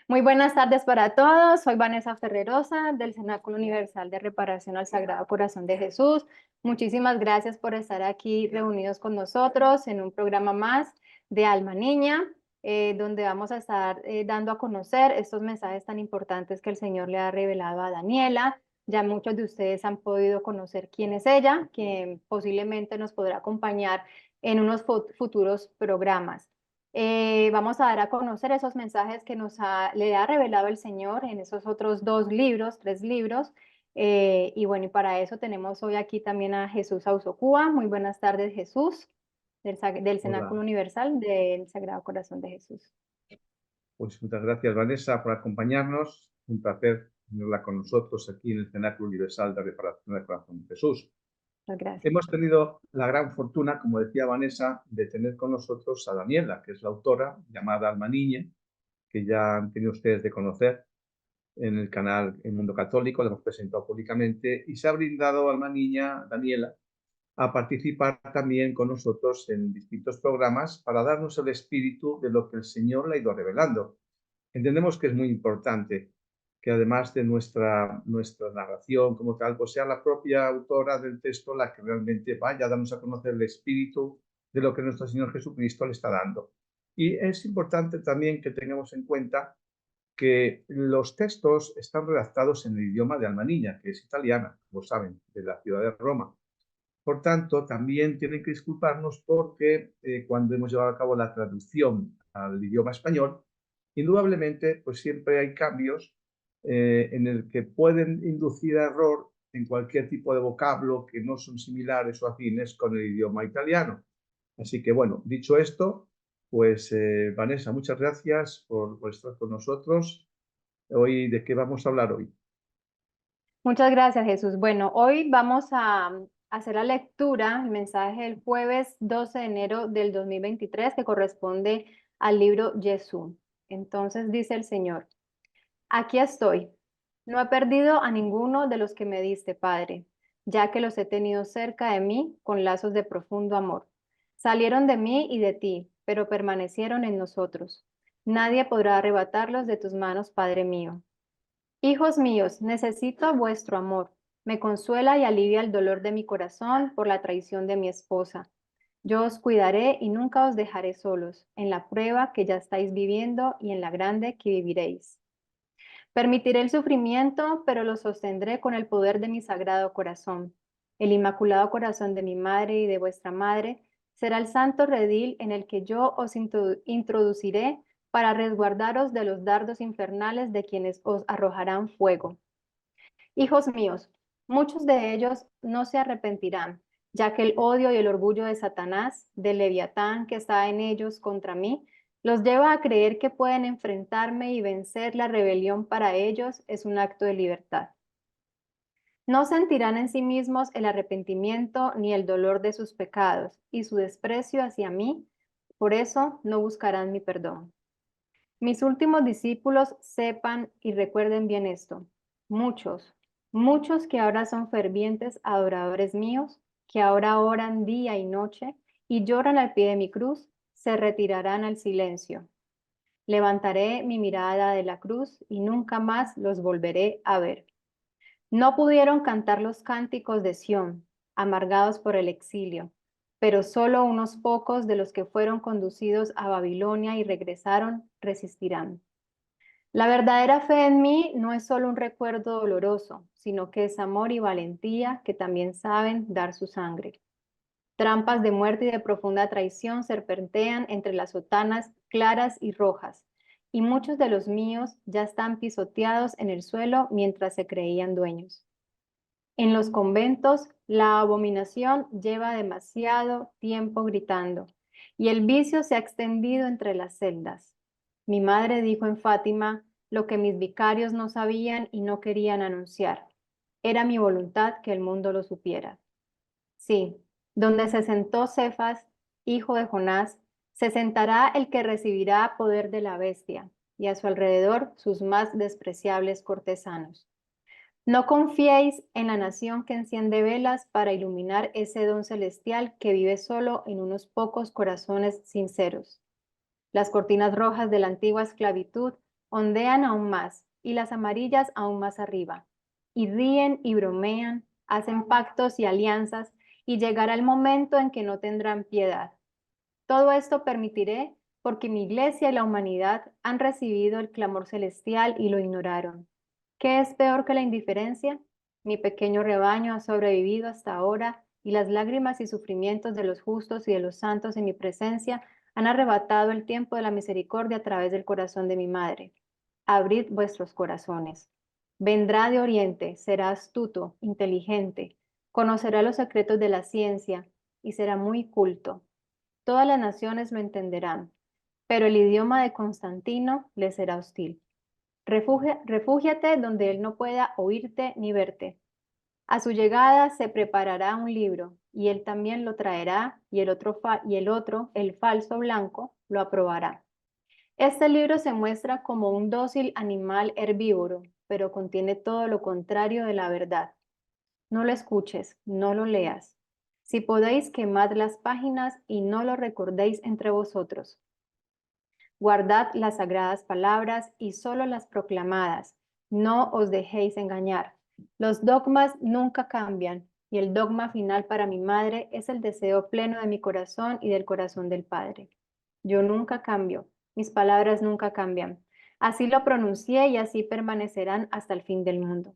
Muy buenas tardes para todos. Soy Vanessa Ferrerosa del Cenáculo Universal de Reparación al Sagrado Corazón de Jesús. Muchísimas gracias por estar aquí reunidos con nosotros en un programa más de Alma Niña, donde vamos a estar dando a conocer estos mensajes tan importantes que el Señor le ha revelado a Daniela. Ya muchos de ustedes han podido conocer quién es ella, que posiblemente nos podrá acompañar en unos futuros programas. Vamos a dar a conocer esos mensajes que le ha revelado el Señor en esos otros tres libros. Y bueno, y para eso tenemos hoy aquí también a Jesús Ausocúa. Muy buenas tardes, Jesús, del Hola, Cenáculo Universal del Sagrado Corazón de Jesús. pues muchas gracias Vanessa por acompañarnos. Un placer tenerla con nosotros aquí en el Cenáculo Universal de Reparación del Corazón de Jesús. Muchas gracias. Hemos tenido la gran fortuna, como decía Vanessa, de tener con nosotros a Daniela, que es la autora llamada Alma Niña, que ya han tenido ustedes de conocer en el canal El Mundo Católico, lo hemos presentado públicamente, y se ha brindado Alma Niña, Daniela, a participar también con nosotros en distintos programas para darnos el espíritu de lo que el Señor le ha ido revelando. Entendemos que es muy importante que además de nuestra narración como tal, pues sea la propia autora del texto la que realmente vaya a darnos a conocer el espíritu de lo que nuestro Señor Jesucristo le está dando. Y es importante también que tengamos en cuenta que los textos están redactados en el idioma de Alma Niña, que es italiana, como saben, de la ciudad de Roma. Por tanto, también tienen que disculparnos porque cuando hemos llevado a cabo la traducción al idioma español, indudablemente, pues siempre hay cambios en el que pueden inducir a error en cualquier tipo de vocablo que no son similares o afines con el idioma italiano. Así que, bueno, dicho esto, pues Vanessa, muchas gracias por estar con nosotros. Hoy, ¿de qué vamos a hablar hoy? Muchas gracias, Jesús. Bueno, hoy vamos a hacer la lectura, el mensaje del jueves 12 de enero del 2023, que corresponde al libro Jesús. Entonces dice el Señor: Aquí estoy. No he perdido a ninguno de los que me diste, Padre, ya que los he tenido cerca de mí con lazos de profundo amor. Salieron de mí y de ti, pero permanecieron en nosotros. Nadie podrá arrebatarlos de tus manos, Padre mío. Hijos míos, necesito vuestro amor. Me consuela y alivia el dolor de mi corazón por la traición de mi esposa. Yo os cuidaré y nunca os dejaré solos, en la prueba que ya estáis viviendo y en la grande que viviréis. Permitiré el sufrimiento, pero lo sostendré con el poder de mi sagrado corazón. El inmaculado corazón de mi madre y de vuestra madre será el santo redil en el que yo os introduciré para resguardaros de los dardos infernales de quienes os arrojarán fuego. Hijos míos, muchos de ellos no se arrepentirán, ya que el odio y el orgullo de Satanás, del Leviatán que está en ellos contra mí, los lleva a creer que pueden enfrentarme y vencer la rebelión para ellos es un acto de libertad. No sentirán en sí mismos el arrepentimiento ni el dolor de sus pecados y su desprecio hacia mí, por eso no buscarán mi perdón. Mis últimos discípulos sepan y recuerden bien esto. Muchos, muchos que ahora son fervientes adoradores míos, que ahora oran día y noche y lloran al pie de mi cruz, se retirarán al silencio. Levantaré mi mirada de la cruz y nunca más los volveré a ver. No pudieron cantar los cánticos de Sión, amargados por el exilio, pero solo unos pocos de los que fueron conducidos a Babilonia y regresaron resistirán. La verdadera fe en mí no es solo un recuerdo doloroso, sino que es amor y valentía que también saben dar su sangre. Trampas de muerte y de profunda traición serpentean entre las sotanas claras y rojas, y muchos de los míos ya están pisoteados en el suelo mientras se creían dueños. En los conventos, la abominación lleva demasiado tiempo gritando, y el vicio se ha extendido entre las celdas. Mi madre dijo en Fátima lo que mis vicarios no sabían y no querían anunciar. Era mi voluntad que el mundo lo supiera. Sí, donde se sentó Cefas, hijo de Jonás, se sentará el que recibirá poder de la bestia, y a su alrededor sus más despreciables cortesanos. No confiéis en la nación que enciende velas para iluminar ese don celestial que vive solo en unos pocos corazones sinceros. Las cortinas rojas de la antigua esclavitud ondean aún más, y las amarillas aún más arriba. Y ríen y bromean, hacen pactos y alianzas, y llegará el momento en que no tendrán piedad. Todo esto permitiré porque mi iglesia y la humanidad han recibido el clamor celestial y lo ignoraron. ¿Qué es peor que la indiferencia? Mi pequeño rebaño ha sobrevivido hasta ahora y las lágrimas y sufrimientos de los justos y de los santos en mi presencia han arrebatado el tiempo de la misericordia a través del corazón de mi madre. Abrid vuestros corazones. Vendrá de oriente, será astuto, inteligente, conocerá los secretos de la ciencia y será muy culto. Todas las naciones lo entenderán, pero el idioma de Constantino le será hostil. Refúgiate donde él no pueda oírte ni verte. A su llegada se preparará un libro, y él también lo traerá, y el falso blanco, lo aprobará. Este libro se muestra como un dócil animal herbívoro, pero contiene todo lo contrario de la verdad. No lo escuches, no lo leas. Si podéis, quemad las páginas y no lo recordéis entre vosotros. Guardad las sagradas palabras y solo las proclamadas. No os dejéis engañar. Los dogmas nunca cambian y el dogma final para mi madre es el deseo pleno de mi corazón y del corazón del Padre. Yo nunca cambio, mis palabras nunca cambian. Así lo pronuncié y así permanecerán hasta el fin del mundo.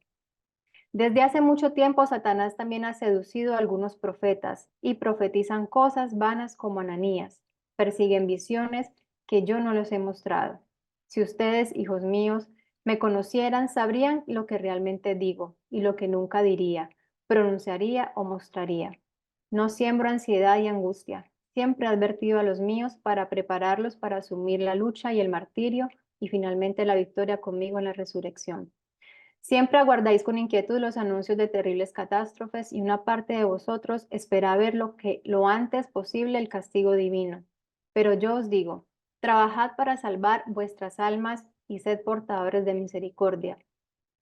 Desde hace mucho tiempo, Satanás también ha seducido a algunos profetas y profetizan cosas vanas como Ananías. Persiguen visiones que yo no les he mostrado. Si ustedes, hijos míos, me conocieran, sabrían lo que realmente digo y lo que nunca diría, pronunciaría o mostraría. No siembro ansiedad y angustia. Siempre he advertido a los míos para prepararlos para asumir la lucha y el martirio y finalmente la victoria conmigo en la resurrección. Siempre aguardáis con inquietud los anuncios de terribles catástrofes y una parte de vosotros espera ver lo antes posible el castigo divino. Pero yo os digo, trabajad para salvar vuestras almas y sed portadores de misericordia.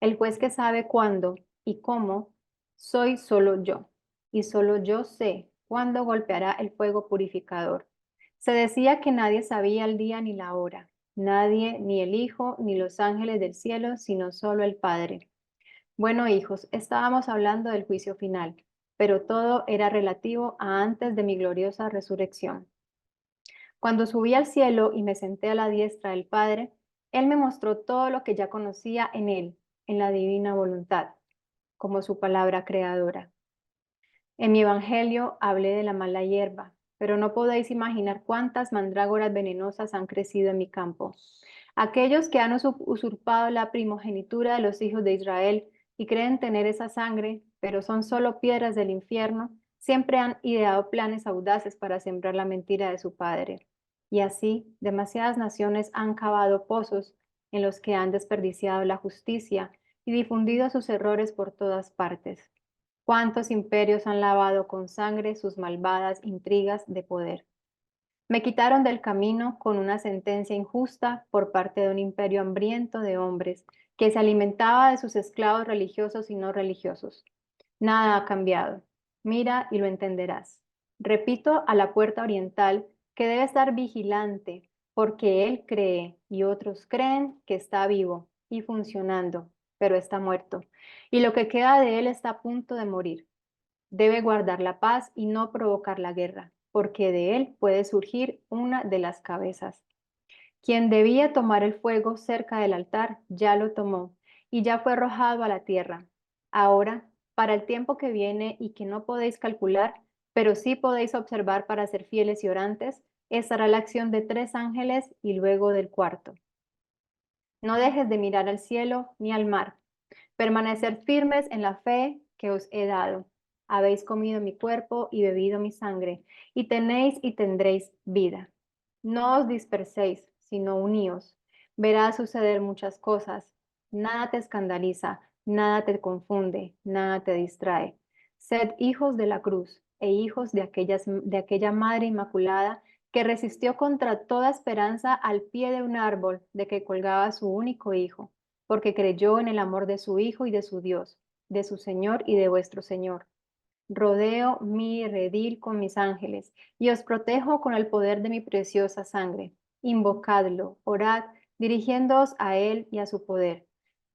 El juez que sabe cuándo y cómo soy solo yo, y solo yo sé cuándo golpeará el fuego purificador. Se decía que nadie sabía el día ni la hora, nadie, ni el Hijo, ni los ángeles del cielo, sino solo el Padre. Bueno, hijos, estábamos hablando del juicio final, pero todo era relativo a antes de mi gloriosa resurrección. Cuando subí al cielo y me senté a la diestra del Padre, Él me mostró todo lo que ya conocía en Él, en la divina voluntad, como su palabra creadora. En mi evangelio hablé de la mala hierba, pero no podéis imaginar cuántas mandrágoras venenosas han crecido en mi campo. Aquellos que han usurpado la primogenitura de los hijos de Israel y creen tener esa sangre, pero son solo piedras del infierno, siempre han ideado planes audaces para sembrar la mentira de su padre. Y así, demasiadas naciones han cavado pozos en los que han desperdiciado la justicia y difundido sus errores por todas partes. ¿Cuántos imperios han lavado con sangre sus malvadas intrigas de poder? Me quitaron del camino con una sentencia injusta por parte de un imperio hambriento de hombres que se alimentaba de sus esclavos religiosos y no religiosos. Nada ha cambiado. Mira y lo entenderás. Repito a la puerta oriental que debe estar vigilante porque él cree y otros creen que está vivo y funcionando, pero está muerto. Y lo que queda de él está a punto de morir. Debe guardar la paz y no provocar la guerra, porque de él puede surgir una de las cabezas. Quien debía tomar el fuego cerca del altar ya lo tomó y ya fue arrojado a la tierra. Ahora, para el tiempo que viene y que no podéis calcular, pero sí podéis observar para ser fieles y orantes, estará la acción de 3 ángeles y luego del cuarto. No dejes de mirar al cielo ni al mar. Permanecer firmes en la fe que os he dado. Habéis comido mi cuerpo y bebido mi sangre, y tenéis y tendréis vida. No os disperséis, sino uníos. Verás suceder muchas cosas. Nada te escandaliza, nada te confunde, nada te distrae. Sed hijos de la cruz e hijos de aquella Madre Inmaculada que resistió contra toda esperanza al pie de un árbol de que colgaba su único hijo, porque creyó en el amor de su Hijo y de su Dios, de su Señor y de vuestro Señor. Rodeo mi redil con mis ángeles y os protejo con el poder de mi preciosa sangre. Invocadlo, orad dirigiéndoos a Él y a su poder.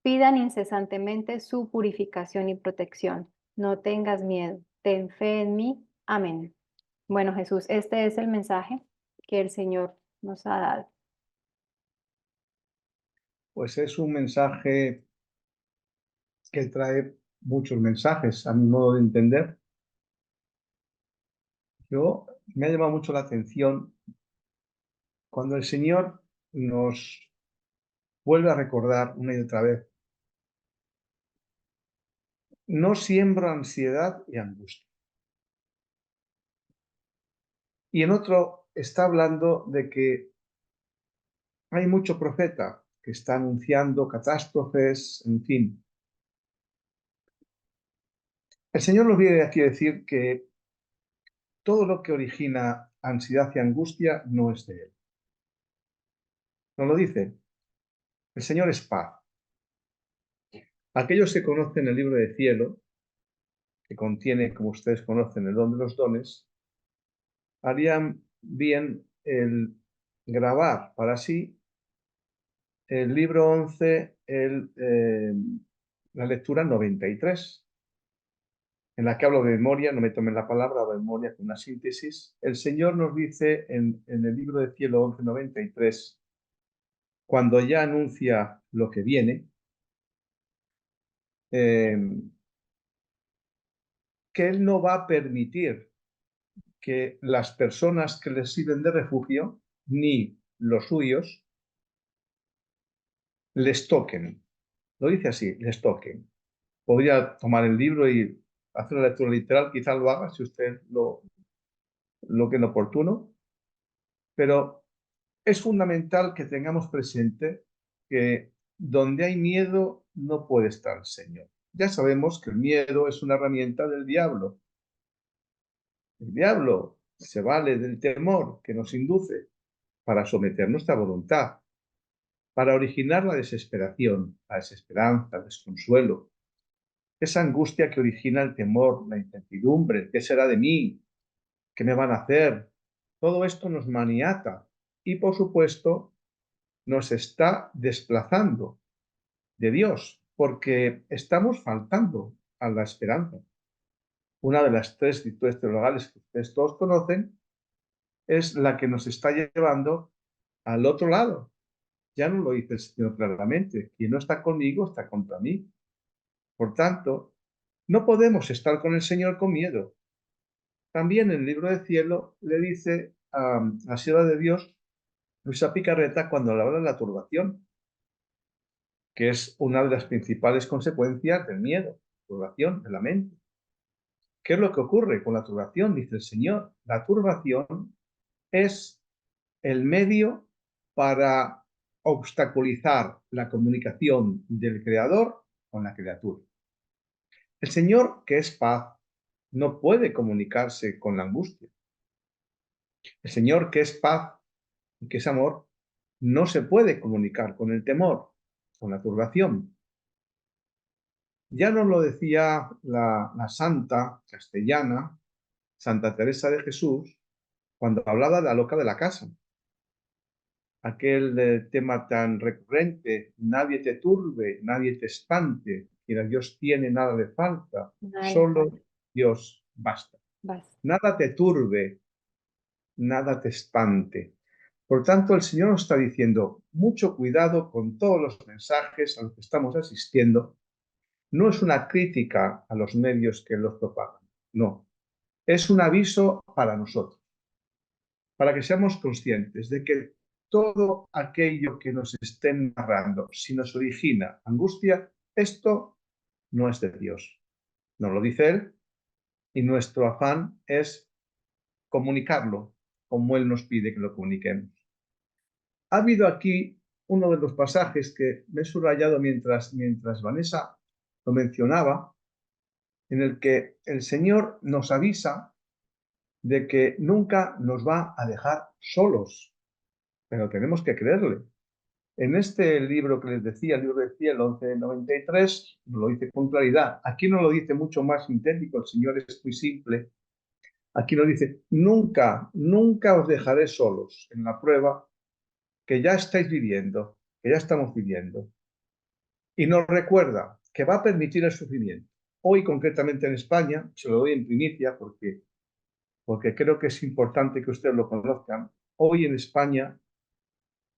Pidan incesantemente su purificación y protección. No tengas miedo, ten fe en mí. Amén. Bueno, Jesús, este es el mensaje que el Señor nos ha dado. Pues es un mensaje que trae muchos mensajes, a mi modo de entender. Me ha llamado mucho la atención cuando el Señor nos vuelve a recordar una y otra vez: no siembro ansiedad y angustia. Y en otro está hablando de que hay mucho profeta que está anunciando catástrofes, en fin. El Señor nos viene aquí a decir que todo lo que origina ansiedad y angustia no es de Él. Nos lo dice. El Señor es paz. Aquellos que conocen el libro de cielo, que contiene, como ustedes conocen, el don de los dones, harían bien el grabar para sí el libro 11, la lectura 93, en la que hablo de memoria, no me tomen la palabra, hablo de memoria con una síntesis. El Señor nos dice en el libro de cielo 11:93, cuando ya anuncia lo que viene, que Él no va a permitir que las personas que les sirven de refugio, ni los suyos, les toquen. Lo dice así, les toquen. Podría tomar el libro y hacer una lectura literal, quizá lo haga si usted lo cree oportuno, pero es fundamental que tengamos presente que donde hay miedo no puede estar el Señor. Ya sabemos que el miedo es una herramienta del diablo. El diablo se vale del temor que nos induce para someter nuestra voluntad, para originar la desesperación, la desesperanza, el desconsuelo, esa angustia que origina el temor, la incertidumbre: ¿qué será de mí? ¿Qué me van a hacer? Todo esto nos maniata y, por supuesto, nos está desplazando de Dios, porque estamos faltando a la esperanza. Una de las tres virtudes teologales que ustedes todos conocen es la que nos está llevando al otro lado. Ya no lo dice el Señor claramente: quien no está conmigo está contra mí. Por tanto, no podemos estar con el Señor con miedo. También el libro de cielo le dice a la sierva de Dios, Luisa Picarreta, cuando le habla de la turbación, que es una de las principales consecuencias del miedo, turbación de la mente. ¿Qué es lo que ocurre con la turbación? Dice el Señor: la turbación es el medio para obstaculizar la comunicación del Creador con la criatura. El Señor, que es paz, no puede comunicarse con la angustia. El Señor, que es paz y que es amor, no se puede comunicar con el temor, con la turbación. Ya nos lo decía la santa castellana, Santa Teresa de Jesús, cuando hablaba de la loca de la casa. Aquel tema tan recurrente: nadie te turbe, nadie te espante, quien a Dios tiene nada le falta, Nada le solo falta. Dios basta. Basta. Nada te turbe, nada te espante. Por tanto, el Señor nos está diciendo: mucho cuidado con todos los mensajes a los que estamos asistiendo. No es una crítica a los medios que los propagan, no. Es un aviso para nosotros, para que seamos conscientes de que todo aquello que nos estén narrando, si nos origina angustia, esto no es de Dios. Nos lo dice Él, y nuestro afán es comunicarlo como Él nos pide que lo comuniquemos. Ha habido aquí uno de los pasajes que me he subrayado mientras Vanessa lo mencionaba, en el que el Señor nos avisa de que nunca nos va a dejar solos, pero tenemos que creerle. En este libro que les decía, el libro de cielo 11:93, lo dice con claridad. Aquí no lo dice mucho más sintético, el Señor es muy simple. Aquí nos dice: nunca, nunca os dejaré solos en la prueba que ya estáis viviendo. que ya estamos viviendo y nos recuerda que va a permitir el sufrimiento. Hoy, concretamente en España, se lo doy en primicia porque creo que es importante que ustedes lo conozcan. Hoy en España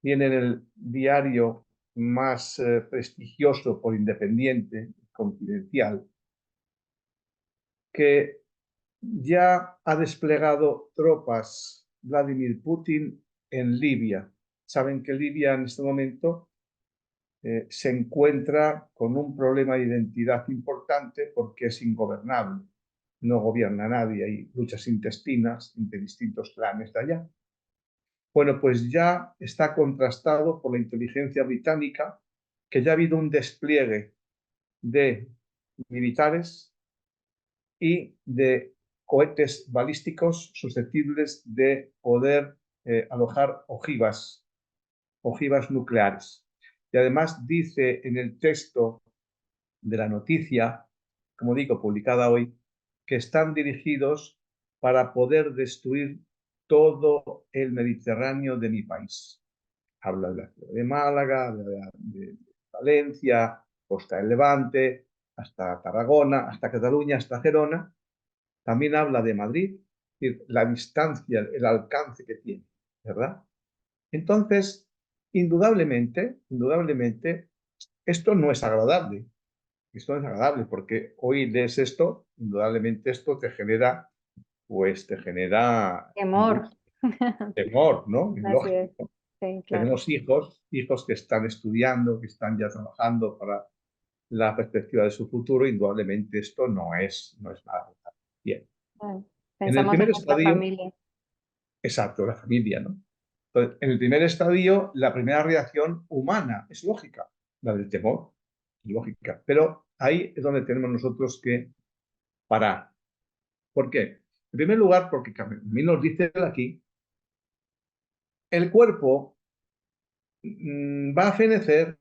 viene en el diario más prestigioso por Independiente, Confidencial, que ya ha desplegado tropas Vladimir Putin en Libia. Saben que Libia en este momento se encuentra con un problema de identidad importante porque es ingobernable. No gobierna nadie, hay luchas intestinas entre distintos clanes de allá. Bueno, pues ya está contrastado por la inteligencia británica que ya ha habido un despliegue de militares y de cohetes balísticos susceptibles de poder alojar ojivas nucleares. Y además dice en el texto de la noticia, como digo, publicada hoy, que están dirigidos para poder destruir todo el Mediterráneo de mi país. Habla de la ciudad de Málaga, de Valencia, Costa del Levante, hasta Tarragona, hasta Cataluña, hasta Gerona. También habla de Madrid, es decir, la distancia, el alcance que tiene, ¿verdad? Entonces, indudablemente, esto no es agradable. Esto no es agradable porque hoy lees esto, indudablemente esto te genera, pues te genera Temor. temor, ¿no? Es Así es. lógico. Sí, claro. Tenemos hijos que están estudiando, que están ya trabajando para la perspectiva de su futuro, indudablemente esto no es nada bien. Bueno, En el pensamos en primer nuestra estadio, familia. exacto, la familia, ¿no? Entonces, en el primer estadio, la primera reacción humana es lógica, la del temor, es lógica. Pero ahí es donde tenemos nosotros que parar. ¿Por qué? En primer lugar, porque también nos dice aquí, el cuerpo va a fenecer,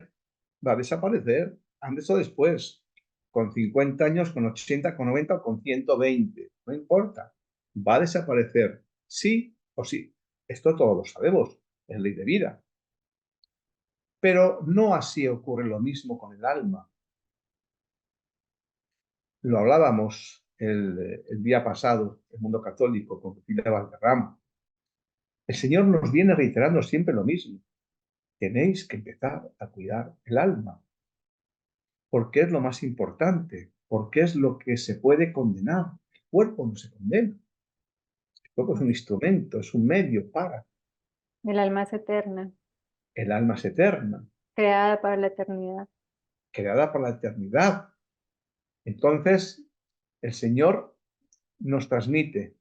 va a desaparecer, antes o después, con 50 años, con 80, con 90 o con 120, no importa, va a desaparecer, sí o sí. Esto todos lo sabemos, es ley de vida. Pero no así ocurre lo mismo con el alma. Lo hablábamos el día pasado, el mundo católico, con Cecilia Valderrama. El Señor nos viene reiterando siempre lo mismo. Tenéis que empezar a cuidar el alma, porque es lo más importante, porque es lo que se puede condenar. El cuerpo no se condena. El cuerpo es un instrumento, es un medio para. El alma es eterna, El alma es eterna, creada para la eternidad. creada para la eternidad. Entonces, el Señor nos transmite,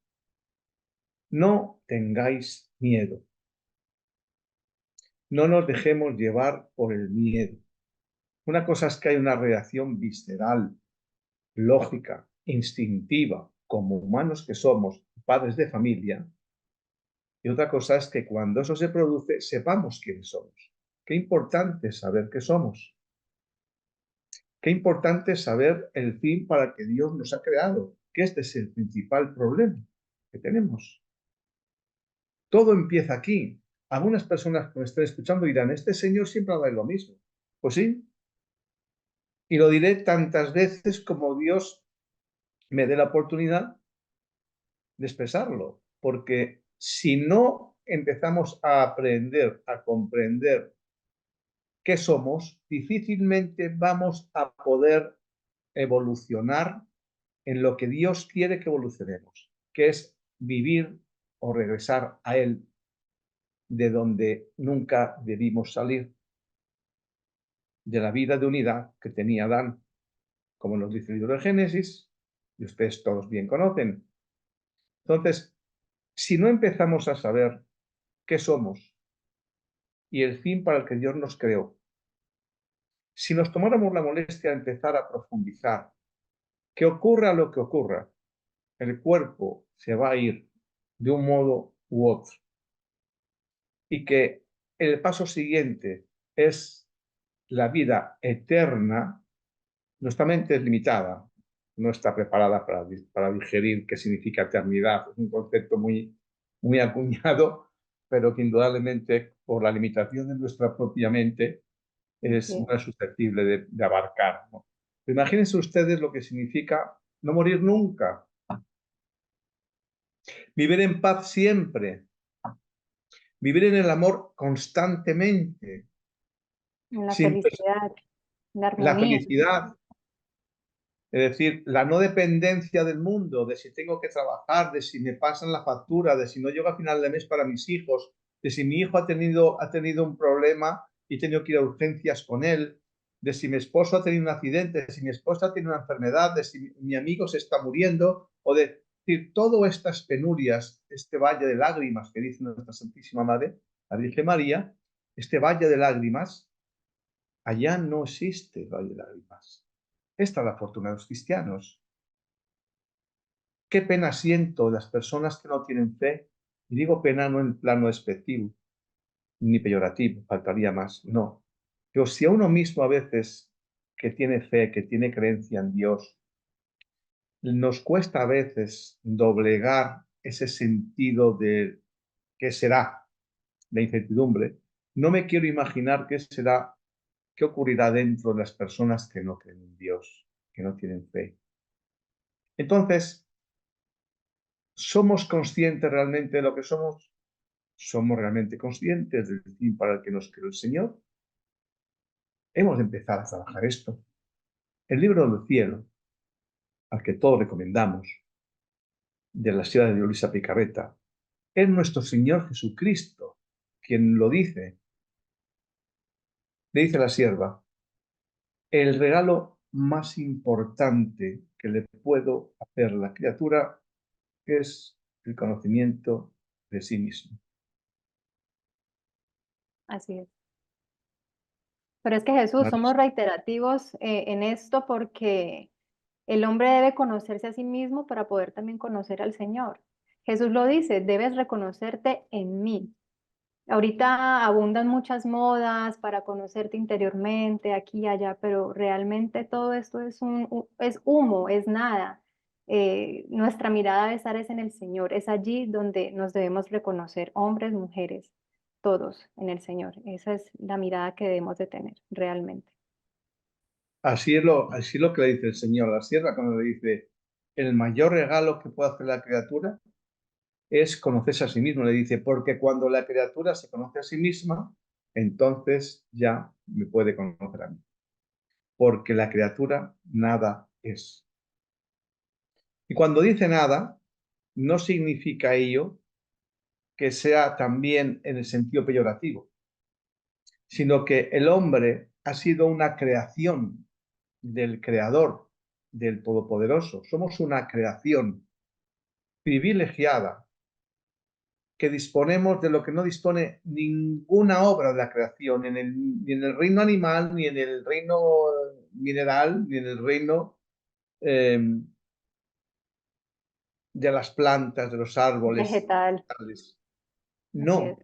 no tengáis miedo. No nos dejemos llevar por el miedo. Una cosa es que hay una reacción visceral, lógica, instintiva, como humanos que somos, padres de familia, y otra cosa es que cuando eso se produce, sepamos quiénes somos. Qué importante es saber qué somos. Qué importante es saber el fin para el que Dios nos ha creado, que este es el principal problema que tenemos. Todo empieza aquí. Algunas personas que me están escuchando dirán, este señor siempre habla de lo mismo. Pues sí, y lo diré tantas veces como Dios me dé la oportunidad de expresarlo, porque si no empezamos a aprender, a comprender qué somos, difícilmente vamos a poder evolucionar en lo que Dios quiere que evolucionemos, que es vivir o regresar a Él de donde nunca debimos salir, de la vida de unidad que tenía Adán, como nos dice el libro de Génesis, y ustedes todos bien conocen. Entonces, si no empezamos a saber qué somos y el fin para el que Dios nos creó, si nos tomáramos la molestia de empezar a profundizar, que ocurra lo que ocurra, el cuerpo se va a ir de un modo u otro y que el paso siguiente es la vida eterna, nuestra mente es limitada, no está preparada para digerir qué significa eternidad. Es un concepto muy acuñado, pero que indudablemente por la limitación de nuestra propia mente Así no es susceptible de abarcar, ¿no? Imagínense ustedes lo que significa no morir nunca, vivir en paz siempre, vivir en el amor constantemente, en la sin felicidad, la la armonía. felicidad, es decir, la no dependencia del mundo, de si tengo que trabajar, de si me pasan la factura, de si no llego a final de mes para mis hijos, de si mi hijo ha tenido un problema y he tenido que ir a urgencias con él, de si mi esposo ha tenido un accidente, de si mi esposa ha tenido una enfermedad, de si mi amigo se está muriendo, o de decir, todas estas penurias, este valle de lágrimas que dice nuestra Santísima Madre, la Virgen María, este valle de lágrimas, allá no existe el valle de lágrimas. Esta es la fortuna de los cristianos. Qué pena siento de las personas que no tienen fe. Y digo pena no en plano despectivo, ni peyorativo, faltaría más, no. Pero si a uno mismo a veces que tiene fe, que tiene creencia en Dios, nos cuesta a veces doblegar ese sentido de qué será, la incertidumbre, no me quiero imaginar qué será, qué ocurrirá dentro de las personas que no creen en Dios, que no tienen fe. Entonces, ¿somos conscientes realmente de lo que somos? ¿Somos realmente conscientes del fin para el que nos creó el Señor? Hemos de empezar a trabajar esto. El libro del cielo, al que todos recomendamos, de la ciudad de Luisa Picarreta, es nuestro Señor Jesucristo quien lo dice. Le dice la sierva, el regalo más importante que le puedo hacer a la criatura es el conocimiento de sí mismo. Así es. Pero es que Jesús, somos reiterativos en esto porque el hombre debe conocerse a sí mismo para poder también conocer al Señor. Jesús lo dice, debes reconocerte en mí. Ahorita abundan muchas modas para conocerte interiormente, aquí y allá, pero realmente todo esto es humo, es nada. Nuestra mirada debe estar es en el Señor, es allí donde nos debemos reconocer, hombres, mujeres, todos en el Señor. Esa es la mirada que debemos de tener realmente. Así es lo que le dice el Señor a la sierva cuando le dice, el mayor regalo que puede hacer la criatura es conocerse a sí mismo. Le dice, porque cuando la criatura se conoce a sí misma, entonces ya me puede conocer a mí. Porque la criatura nada es. Y cuando dice nada, no significa ello que sea también en el sentido peyorativo, sino que el hombre ha sido una creación del Creador, del Todopoderoso. Somos una creación privilegiada que disponemos de lo que no dispone ninguna obra de la creación, ni en el reino animal, ni en el reino mineral, ni en el reino eh, de las plantas, de los árboles. Vegetal, así es. No,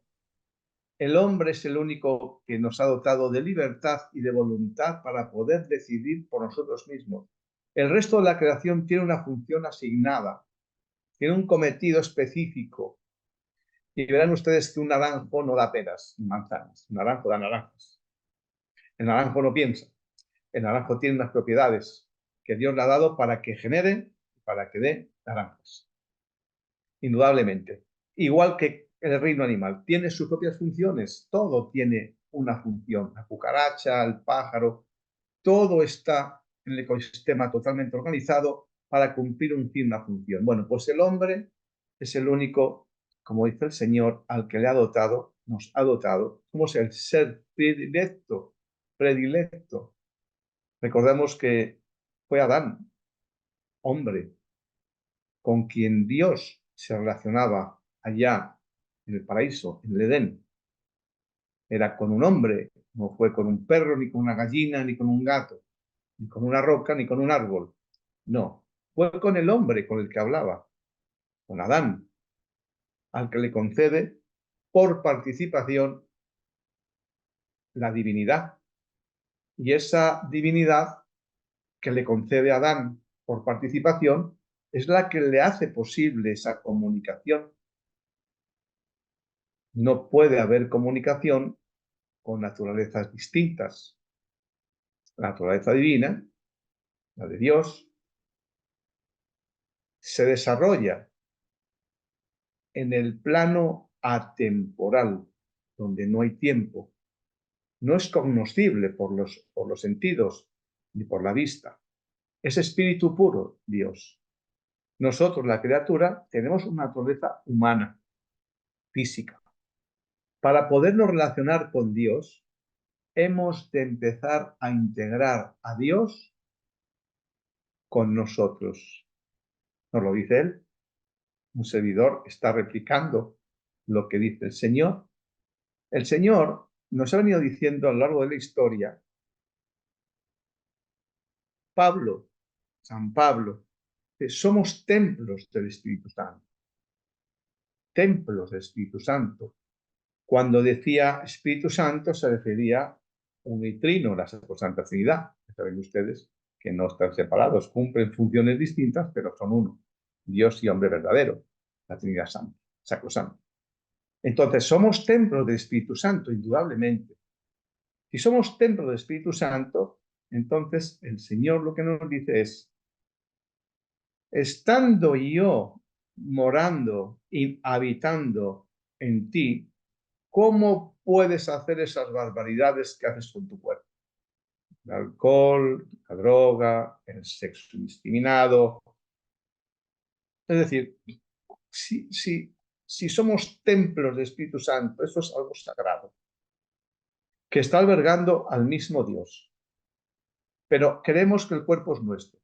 el hombre es el único que nos ha dotado de libertad y de voluntad para poder decidir por nosotros mismos. El resto de la creación tiene una función asignada, tiene un cometido específico. Y verán ustedes que un naranjo no da peras, manzanas. Un naranjo da naranjas. El naranjo no piensa. El naranjo tiene unas propiedades que Dios le ha dado para que genere, para que dé naranjas. Indudablemente. Igual que el reino animal, tiene sus propias funciones. Todo tiene una función. La cucaracha, el pájaro, todo está en el ecosistema totalmente organizado para cumplir un fin, una función. Bueno, pues el hombre es el único, como dice el Señor, al que le ha dotado, nos ha dotado, somos el ser predilecto, predilecto. Recordemos que fue Adán, hombre, con quien Dios se relacionaba allá en el paraíso, en el Edén. Era con un hombre, no fue con un perro, ni con una gallina, ni con un gato, ni con una roca, ni con un árbol. No, fue con el hombre con el que hablaba, con Adán, al que le concede por participación la divinidad. Y esa divinidad que le concede a Adán por participación es la que le hace posible esa comunicación. No puede haber comunicación con naturalezas distintas. La naturaleza divina, la de Dios, se desarrolla en el plano atemporal, donde no hay tiempo. No es cognoscible por los sentidos ni por la vista. Es espíritu puro, Dios. Nosotros, la criatura, tenemos una naturaleza humana, física. Para podernos relacionar con Dios, hemos de empezar a integrar a Dios con nosotros. Nos lo dice Él. Un servidor está replicando lo que dice el Señor. El Señor nos ha venido diciendo a lo largo de la historia, San Pablo, que somos templos del Espíritu Santo. Templos del Espíritu Santo. Cuando decía Espíritu Santo se refería a un trino, la Santa Trinidad. Saben ustedes que no están separados, cumplen funciones distintas, pero son uno. Dios y hombre verdadero, la Trinidad Santa, Sacrosanto. Entonces, somos templos del Espíritu Santo, indudablemente. Si somos templos del Espíritu Santo, entonces el Señor lo que nos dice es, estando yo morando y habitando en ti, ¿cómo puedes hacer esas barbaridades que haces con tu cuerpo? El alcohol, la droga, el sexo indiscriminado. Es decir, si somos templos del Espíritu Santo, eso es algo sagrado, que está albergando al mismo Dios. Pero creemos que el cuerpo es nuestro.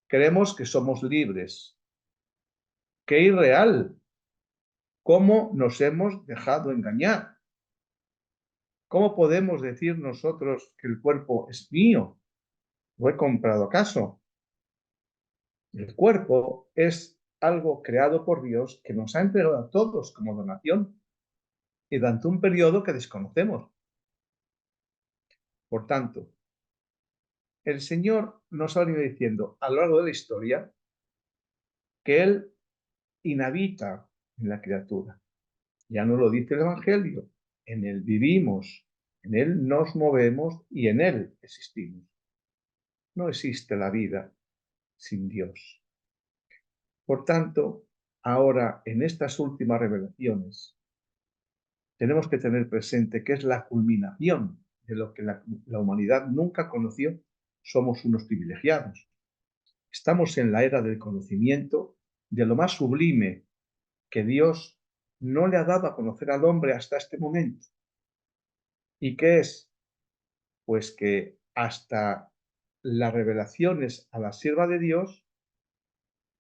Creemos que somos libres. ¡Qué irreal! ¿Cómo nos hemos dejado engañar? ¿Cómo podemos decir nosotros que el cuerpo es mío? ¿Lo he comprado acaso? El cuerpo es algo creado por Dios que nos ha entregado a todos como donación y durante un periodo que desconocemos. Por tanto, el Señor nos ha venido diciendo a lo largo de la historia que Él inhabita en la criatura. Ya nos lo dice el Evangelio. En Él vivimos, en Él nos movemos y en Él existimos. No existe la vida sin Dios. Por tanto, ahora en estas últimas revelaciones, tenemos que tener presente que es la culminación de lo que la humanidad nunca conoció. Somos unos privilegiados. Estamos en la era del conocimiento de lo más sublime que Dios no le ha dado a conocer al hombre hasta este momento. ¿Y qué es? Pues que hasta las revelaciones a la sierva de Dios,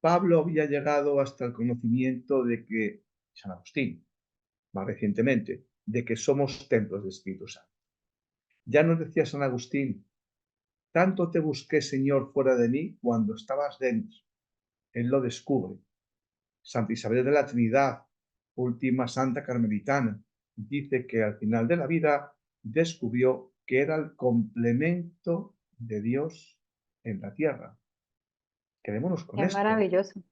Pablo había llegado hasta el conocimiento de que, San Agustín, más recientemente, de que somos templos del Espíritu Santo. Ya nos decía San Agustín, tanto te busqué, Señor, fuera de mí cuando estabas dentro. Él lo descubre. Santa Isabel de la Trinidad, última santa carmelitana, dice que al final de la vida descubrió que era el complemento de Dios en la tierra. Quedémonos con Qué esto, maravilloso.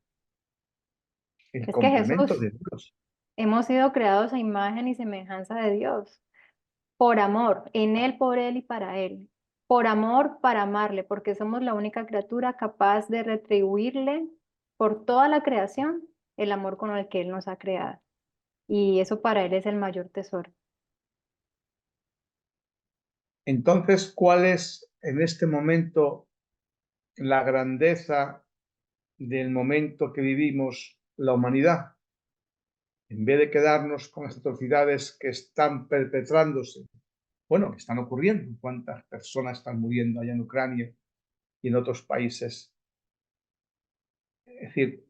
el Es que complemento Jesús, de Dios. hemos sido creados a imagen y semejanza de Dios. Por amor, en Él, por Él y para Él. Por amor, para amarle, porque somos la única criatura capaz de retribuirle por toda la creación el amor con el que Él nos ha creado. Y eso para Él es el mayor tesoro. Entonces, ¿cuál es en este momento la grandeza del momento que vivimos la humanidad? En vez de quedarnos con las atrocidades que están perpetrándose, bueno, que están ocurriendo, cuántas personas están muriendo allá en Ucrania y en otros países. Es decir,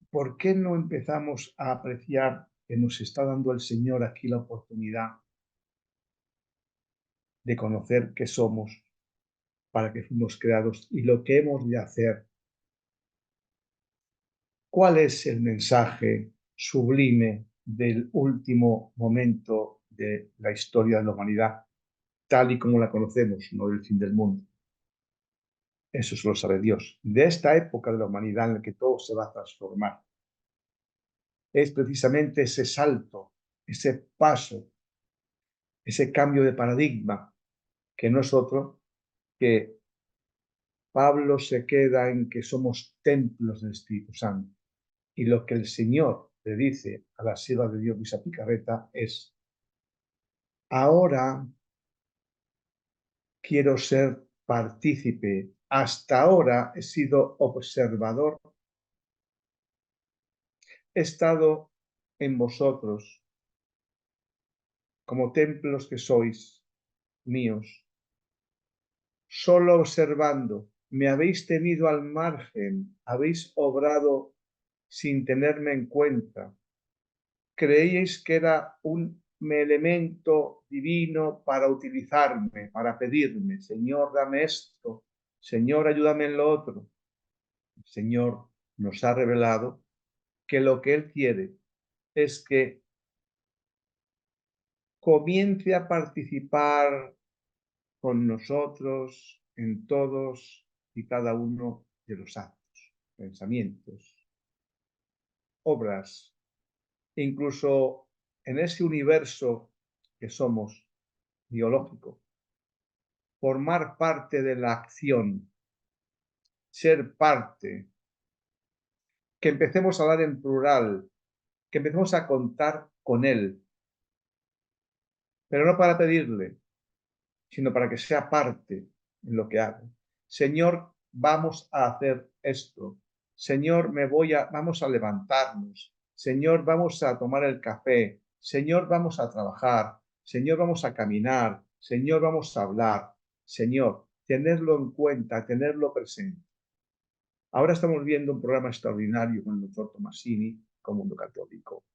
¿por qué no empezamos a apreciar que nos está dando el Señor aquí la oportunidad de conocer qué somos, para qué fuimos creados y lo que hemos de hacer? ¿Cuál es el mensaje sublime del último momento de la historia de la humanidad, tal y como la conocemos, no del fin del mundo? Eso solo sabe Dios. De esta época de la humanidad en la que todo se va a transformar, es precisamente ese salto, ese paso, ese cambio de paradigma que no es otro que Pablo se queda en que somos templos del Espíritu Santo. Y lo que el Señor le dice a la sierva de Dios, Luisa Picarreta, es: ahora quiero ser partícipe. Hasta ahora he sido observador. He estado en vosotros como templos que sois míos, solo observando. Me habéis tenido al margen, habéis obrado sin tenerme en cuenta. Creíais que era un elemento divino para utilizarme, para pedirme: Señor, dame esto, Señor, ayúdame en lo otro. El Señor nos ha revelado que lo que Él quiere es que comience a participar con nosotros en todos y cada uno de los actos, pensamientos, obras, incluso en ese universo que somos biológico, formar parte de la acción, ser parte, que empecemos a hablar en plural, que empecemos a contar con Él, pero no para pedirle, sino para que sea parte en lo que hago. Señor, vamos a hacer esto. Señor, vamos a levantarnos. Señor, vamos a tomar el café. Señor, vamos a trabajar. Señor, vamos a caminar. Señor, vamos a hablar. Señor, tenerlo en cuenta, tenerlo presente. Ahora estamos viendo un programa extraordinario con el doctor Tomasini, con Mundo Católico,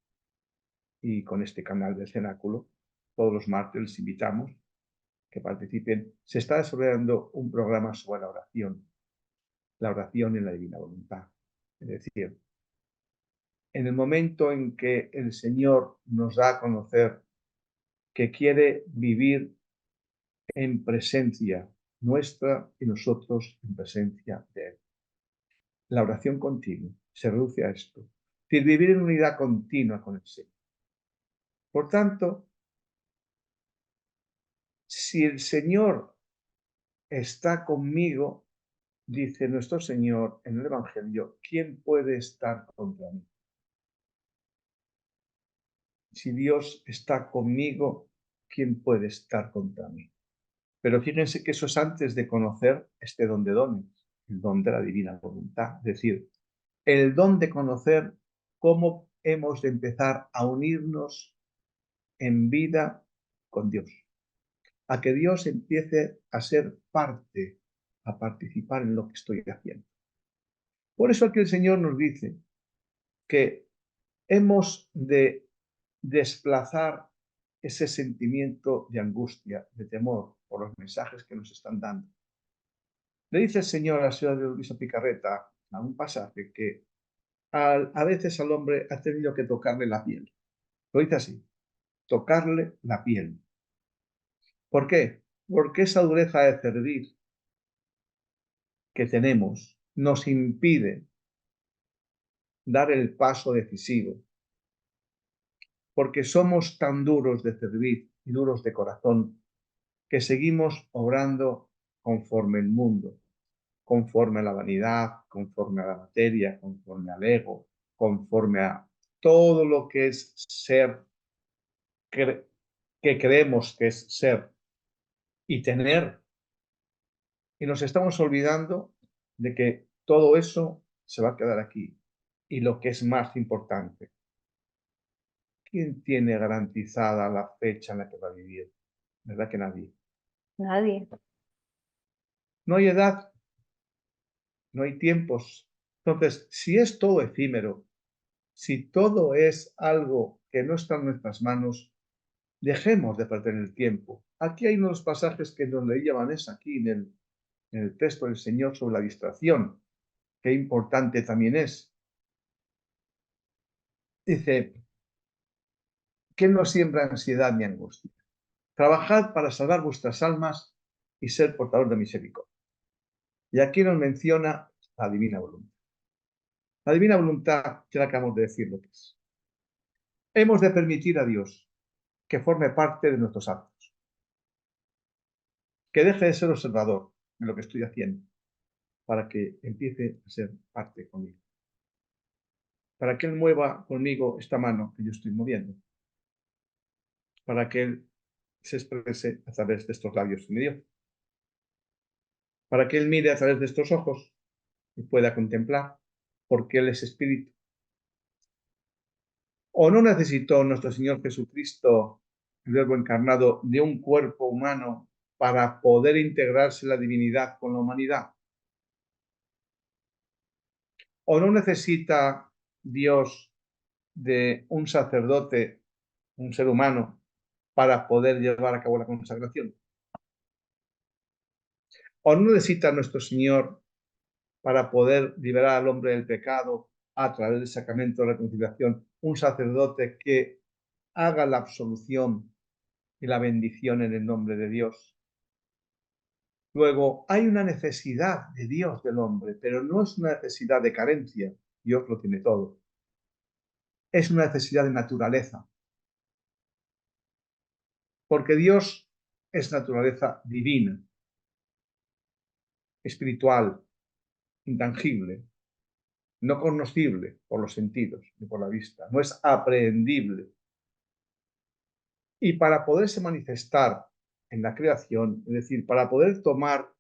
y con este canal del Cenáculo. Todos los martes les invitamos que participen. Se está desarrollando un programa sobre la oración en la divina voluntad. Es decir, en el momento en que el Señor nos da a conocer que quiere vivir en presencia nuestra y nosotros en presencia de Él. La oración continua se reduce a esto. Es decir, vivir en unidad continua con el Señor. Por tanto, si el Señor está conmigo, dice nuestro Señor en el Evangelio, ¿quién puede estar contra mí? Si Dios está conmigo, ¿quién puede estar contra mí? Pero fíjense que eso es antes de conocer este don de dones, el don de la divina voluntad. Es decir, el don de conocer cómo hemos de empezar a unirnos en vida con Dios, a que Dios empiece a ser parte, a participar en lo que estoy haciendo. Por eso aquí el Señor nos dice que hemos de desplazar ese sentimiento de angustia, de temor por los mensajes que nos están dando. Le dice el Señor a la ciudad de Luisa Picarreta, a un pasaje, que a veces al hombre ha tenido que tocarle la piel. Lo dice así: tocarle la piel. ¿Por qué? Porque esa dureza de cerviz que tenemos nos impide dar el paso decisivo, porque somos tan duros de cerviz y duros de corazón que seguimos obrando conforme el mundo, conforme a la vanidad, conforme a la materia, conforme al ego, conforme a todo lo que es ser, que creemos que es ser y tener. Y nos estamos olvidando de que todo eso se va a quedar aquí. Y lo que es más importante, ¿quién tiene garantizada la fecha en la que va a vivir? ¿Verdad que nadie? Nadie. No hay edad, no hay tiempos. Entonces, si es todo efímero, si todo es algo que no está en nuestras manos, dejemos de perder el tiempo. Aquí hay unos pasajes que nos leía Vanessa aquí en el texto del Señor sobre la distracción. Qué importante también es. Dice: ¿quién no siembra ansiedad ni angustia? Trabajad para salvar vuestras almas y ser portador de misericordia. Y aquí nos menciona la divina voluntad. La divina voluntad, que acabamos de decir lo que es. Hemos de permitir a Dios que forme parte de nuestros actos, que deje de ser observador de lo que estoy haciendo, para que empiece a ser parte conmigo. Para que Él mueva conmigo esta mano que yo estoy moviendo. Para que Él se exprese a través de estos labios que me dio. Para que Él mire a través de estos ojos y pueda contemplar, porque Él es espíritu. ¿O no necesitó nuestro Señor Jesucristo, el Verbo encarnado, de un cuerpo humano para poder integrarse la divinidad con la humanidad? ¿O no necesita Dios de un sacerdote, un ser humano, para poder llevar a cabo la consagración? ¿O no necesita nuestro Señor para poder liberar al hombre del pecado a través del sacramento de la reconciliación un sacerdote que haga la absolución y la bendición en el nombre de Dios? Luego, hay una necesidad de Dios del hombre, pero no es una necesidad de carencia. Dios lo tiene todo. Es una necesidad de naturaleza. Porque Dios es naturaleza divina, espiritual, intangible, no conocible por los sentidos ni por la vista, no es aprehendible. Y para poderse manifestar en la creación, es decir, para poder tomar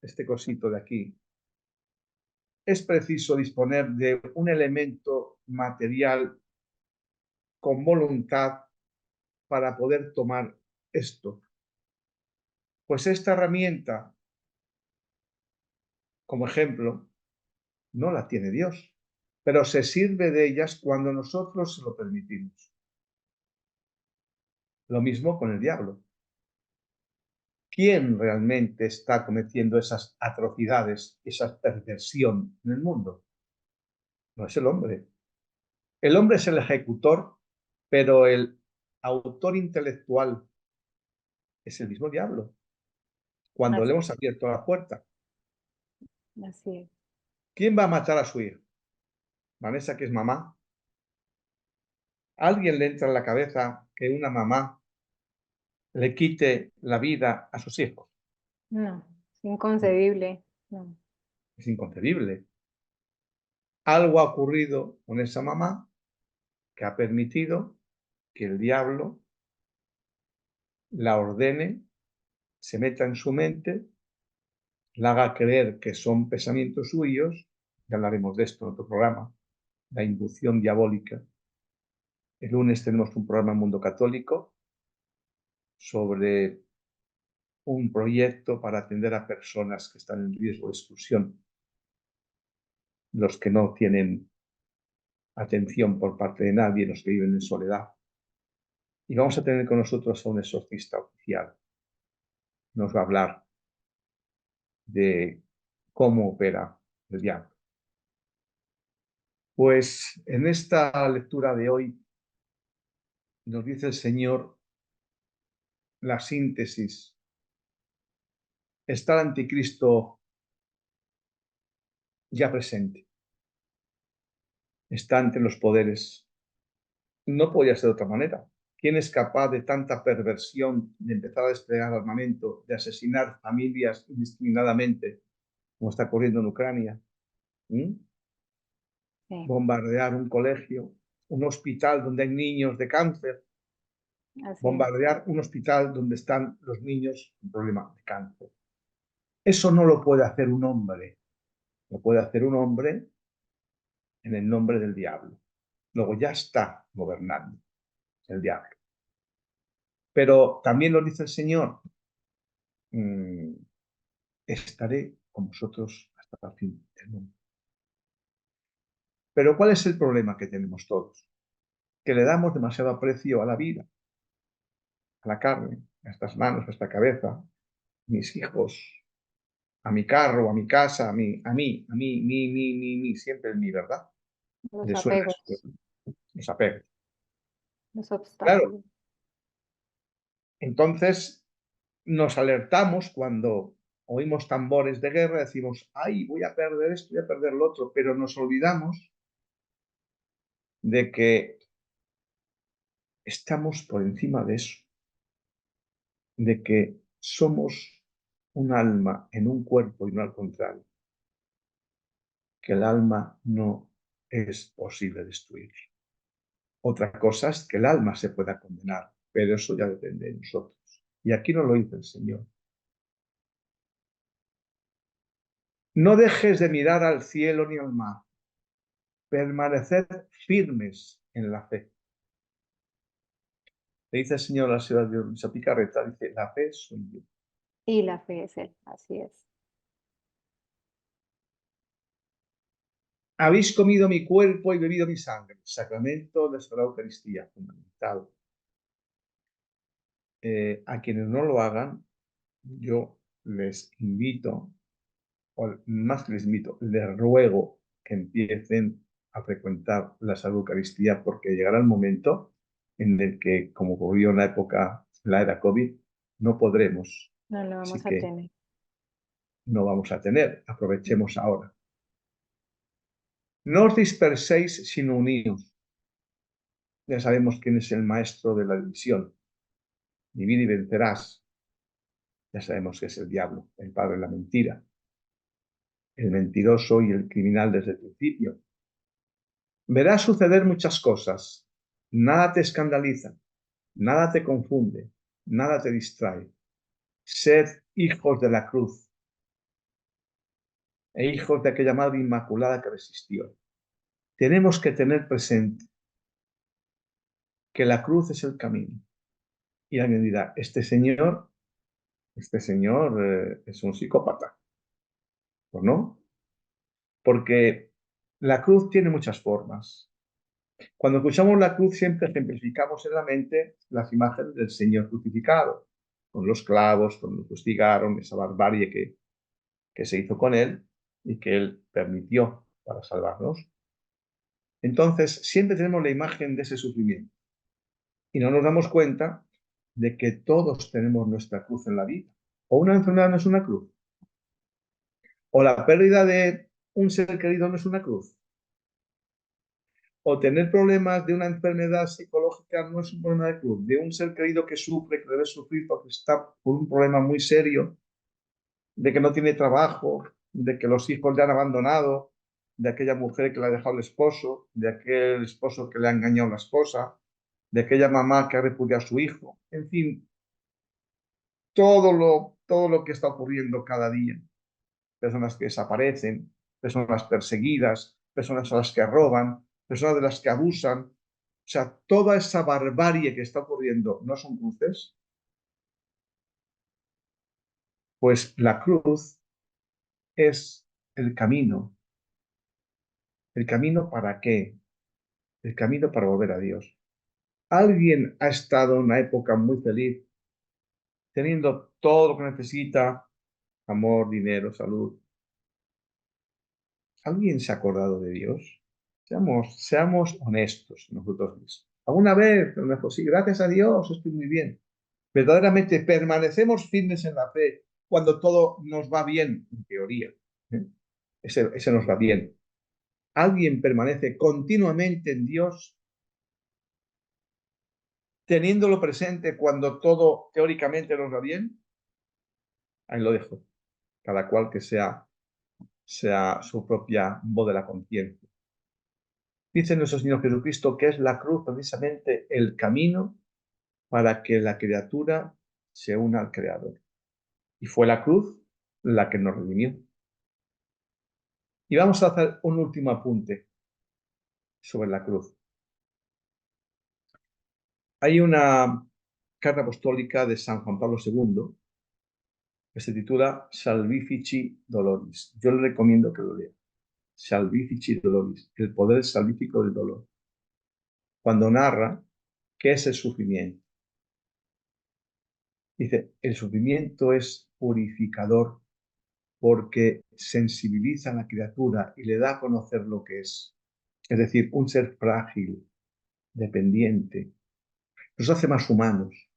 este cosito de aquí, es preciso disponer de un elemento material con voluntad para poder tomar esto. Pues esta herramienta, como ejemplo, no la tiene Dios, pero se sirve de ellas cuando nosotros se lo permitimos. Lo mismo con el diablo. ¿Quién realmente está cometiendo esas atrocidades, esa perversión en el mundo? No es el hombre. El hombre es el ejecutor, pero el autor intelectual es el mismo diablo, cuando le Así, hemos abierto la puerta. así es. ¿Quién va a matar a su hijo? Vanessa, que es mamá. ¿A alguien le entra en la cabeza que una mamá le quite la vida a sus hijos? No, es No, inconcebible. No, es inconcebible. Algo ha ocurrido con esa mamá que ha permitido que el diablo la ordene, se meta en su mente, la haga creer que son pensamientos suyos, ya hablaremos de esto en otro programa, la inducción diabólica. El lunes tenemos un programa en Mundo Católico sobre un proyecto para atender a personas que están en riesgo de exclusión, los que no tienen atención por parte de nadie, los que viven en soledad. Y vamos a tener con nosotros a un exorcista oficial. Nos va a hablar de cómo opera el diablo. Pues en esta lectura de hoy nos dice el Señor la síntesis. Está el anticristo ya presente. Está entre los poderes. No podía ser de otra manera. ¿Quién es capaz de tanta perversión, de empezar a desplegar armamento, de asesinar familias indiscriminadamente, como está ocurriendo en Ucrania? sí, Bombardear un colegio, un hospital donde hay niños de cáncer, así es. bombardear un hospital donde están los niños con problemas de cáncer. Eso no lo puede hacer un hombre. Lo puede hacer un hombre en el nombre del diablo. Luego ya está gobernando el diablo. Pero también lo dice el Señor, estaré con vosotros hasta el fin del mundo. Pero ¿cuál es el problema que tenemos todos? Que le damos demasiado aprecio a la vida, a la carne, a estas manos, a esta cabeza, a mis hijos, a mi carro, a mi casa, a mí, siempre en mí, ¿verdad? Los Le suena eso, apegos, los apegos. los Claro, obstáculos. entonces nos alertamos cuando oímos tambores de guerra, decimos, ay, voy a perder esto, voy a perder lo otro, pero nos olvidamos de que estamos por encima de eso, de que somos un alma en un cuerpo y no al contrario, que el alma no es posible destruir. Otra cosa es que el alma se pueda condenar, pero eso ya depende de nosotros. Y aquí no lo dice el Señor. No dejes de mirar al cielo ni al mar. Permaneced firmes en la fe. Le dice el Señor a la ciudad de Picarreta, dice, la fe soy yo. Y la fe es Él, así es. Habéis comido mi cuerpo y bebido mi sangre. Sacramento de la Eucaristía, fundamental. A quienes no lo hagan, yo les invito, o más que les invito, les ruego que empiecen a frecuentar la Sagrada Eucaristía porque llegará el momento en el que, como ocurrió en la época, la era COVID, no podremos. No lo Así vamos a que tener. no vamos a tener. Aprovechemos ahora. No os disperséis sino unidos. Ya sabemos quién es el maestro de la división. Divide y vencerás. Ya sabemos que es el diablo, el padre de la mentira, el mentiroso y el criminal desde el principio. Verás suceder muchas cosas. Nada te escandaliza, nada te confunde, nada te distrae. Sed hijos de la cruz e hijos de aquella madre inmaculada que resistió. Tenemos que tener presente que la cruz es el camino. Y alguien dirá, este señor es un psicópata. Pues no, porque la cruz tiene muchas formas. Cuando escuchamos la cruz siempre ejemplificamos en la mente las imágenes del Señor crucificado, con los clavos, con los que fustigaron, esa barbarie que se hizo con él y que él permitió para salvarnos. Entonces, siempre tenemos la imagen de ese sufrimiento y no nos damos cuenta de que todos tenemos nuestra cruz en la vida. O una enfermedad no es una cruz, o la pérdida de un ser querido no es una cruz, o tener problemas de una enfermedad psicológica no es un problema de cruz, de un ser querido que sufre, que debe sufrir porque está por un problema muy serio, de que no tiene trabajo, de que los hijos le han abandonado, de aquella mujer que le ha dejado el esposo, de aquel esposo que le ha engañado a la esposa, de aquella mamá que ha repudiado a su hijo, en fin, todo lo que está ocurriendo cada día. Personas que desaparecen, personas perseguidas, personas a las que roban, personas de las que abusan. O sea, toda esa barbarie que está ocurriendo, ¿no son cruces? Pues la cruz es el camino. ¿El camino para qué? El camino para volver a Dios. Alguien ha estado en una época muy feliz, teniendo todo lo que necesita, amor, dinero, salud. ¿Alguien se ha acordado de Dios? Seamos honestos nosotros mismos. ¿Alguna vez, a lo mejor, sí, gracias a Dios, estoy muy bien? Verdaderamente permanecemos firmes en la fe cuando todo nos va bien, en teoría. ¿eh? Ese nos va bien. ¿Alguien permanece continuamente en Dios, teniéndolo presente cuando todo teóricamente nos va bien? Ahí lo dejo. Cada cual que sea su propia voz de la conciencia. Dice nuestro Señor Jesucristo que es la cruz precisamente el camino para que la criatura se una al Creador. Y fue la cruz la que nos redimió. Y vamos a hacer un último apunte sobre la cruz. Hay una carta apostólica de San Juan Pablo II que se titula Salvifici Doloris. Yo le recomiendo que lo lea. Salvifici Doloris, el poder salvífico del dolor. Cuando narra qué es el sufrimiento. Dice, el sufrimiento es purificador porque sensibiliza a la criatura y le da a conocer lo que es. Es decir, un ser frágil, dependiente. Nos hace más humanos,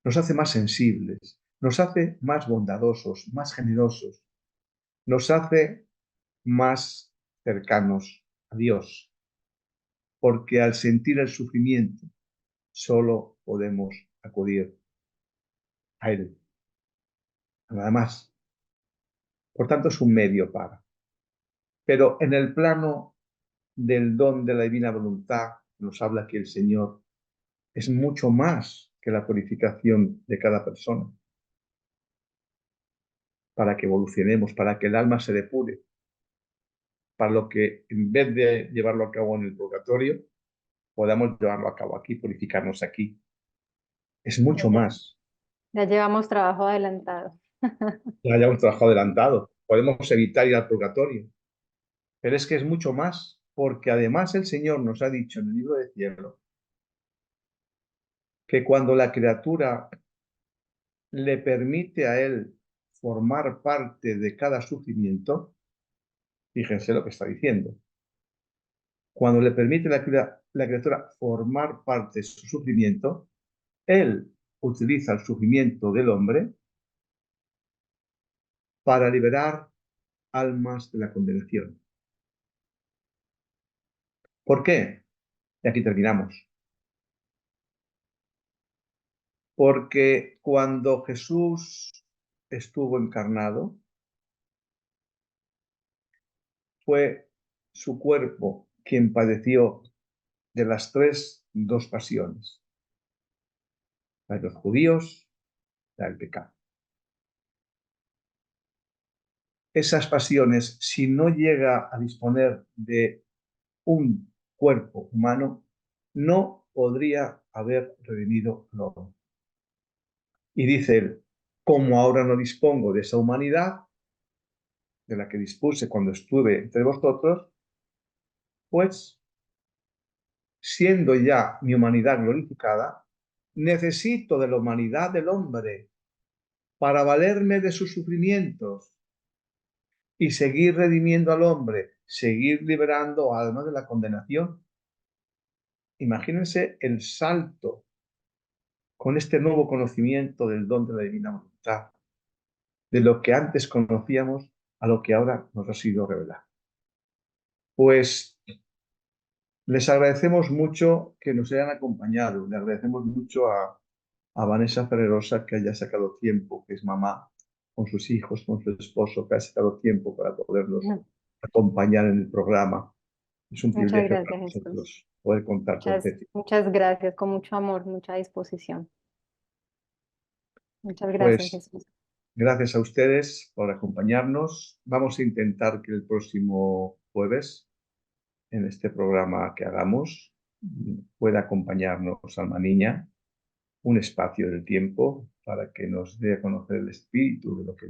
nos hace más sensibles, nos hace más bondadosos, más generosos, nos hace más cercanos a Dios, porque al sentir el sufrimiento solo podemos acudir a Él. nada más. Por tanto, es un medio para. Pero en el plano del don de la divina voluntad, nos habla que el Señor es mucho más que la purificación de cada persona, para que evolucionemos, para que el alma se depure, para lo que en vez de llevarlo a cabo en el purgatorio, podamos llevarlo a cabo aquí, purificarnos aquí. Es Ya, mucho más. ya llevamos trabajo adelantado. Ya hayamos trabajado adelantado. Podemos evitar ir al purgatorio. Pero es que es mucho más, porque además el Señor nos ha dicho en el libro de cielo que cuando la criatura le permite a Él formar parte de cada sufrimiento, fíjense lo que está diciendo, cuando le permite la criatura formar parte de su sufrimiento, Él utiliza el sufrimiento del hombre para liberar almas de la condenación. ¿Por qué? Y aquí terminamos. Porque cuando Jesús estuvo encarnado, fue su cuerpo quien padeció de las dos pasiones, la de los judíos, la del pecado. Esas pasiones, si no llega a disponer de un cuerpo humano, no podría haber redimido al hombre. Y dice él, como ahora no dispongo de esa humanidad, de la que dispuse cuando estuve entre vosotros, pues, siendo ya mi humanidad glorificada, necesito de la humanidad del hombre para valerme de sus sufrimientos y seguir redimiendo al hombre, seguir liberando almas de la condenación. Imagínense el salto con este nuevo conocimiento del don de la divina voluntad, de lo que antes conocíamos a lo que ahora nos ha sido revelado. Pues les agradecemos mucho que nos hayan acompañado, le agradecemos mucho a Vanessa Ferrerosa que haya sacado tiempo, que es mamá, con sus hijos, con su esposo, que haya sacado tiempo para podernos Ujú. acompañar en el programa. Es un Muchas privilegio para gracias, Jesús. nosotros poder contar con Muchas, usted. muchas gracias, con mucho amor, mucha disposición. Muchas gracias, Pues Jesús. gracias a ustedes por acompañarnos. Vamos a intentar que el próximo jueves, en este programa que hagamos, pueda acompañarnos Alma Niña un espacio del tiempo para que nos dé a conocer el espíritu de lo que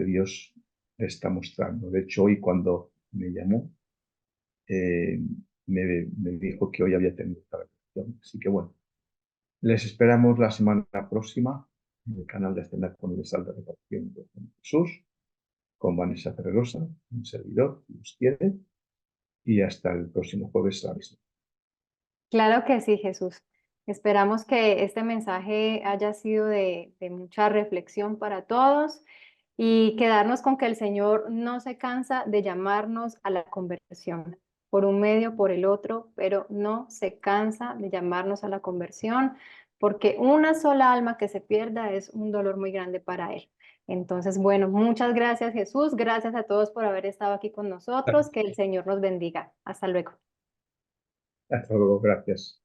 Dios le está mostrando. De hecho, hoy cuando me llamó, eh, me dijo que hoy había tenido esta reflexión. Así que bueno, les esperamos la semana próxima en el canal de Escena Universal de Reparación de Jesús, con Vanessa Ferrerosa, un servidor, si Dios quiere, y hasta el próximo jueves a la misma. Claro que sí, Jesús. Esperamos que este mensaje haya sido de mucha reflexión para todos y quedarnos con que el Señor no se cansa de llamarnos a la conversión, por un medio, por el otro, pero no se cansa de llamarnos a la conversión, porque una sola alma que se pierda es un dolor muy grande para Él. Entonces, bueno, muchas gracias, Jesús. Gracias a todos por haber estado aquí con nosotros. Que el Señor nos bendiga. Hasta luego. Hasta luego, gracias.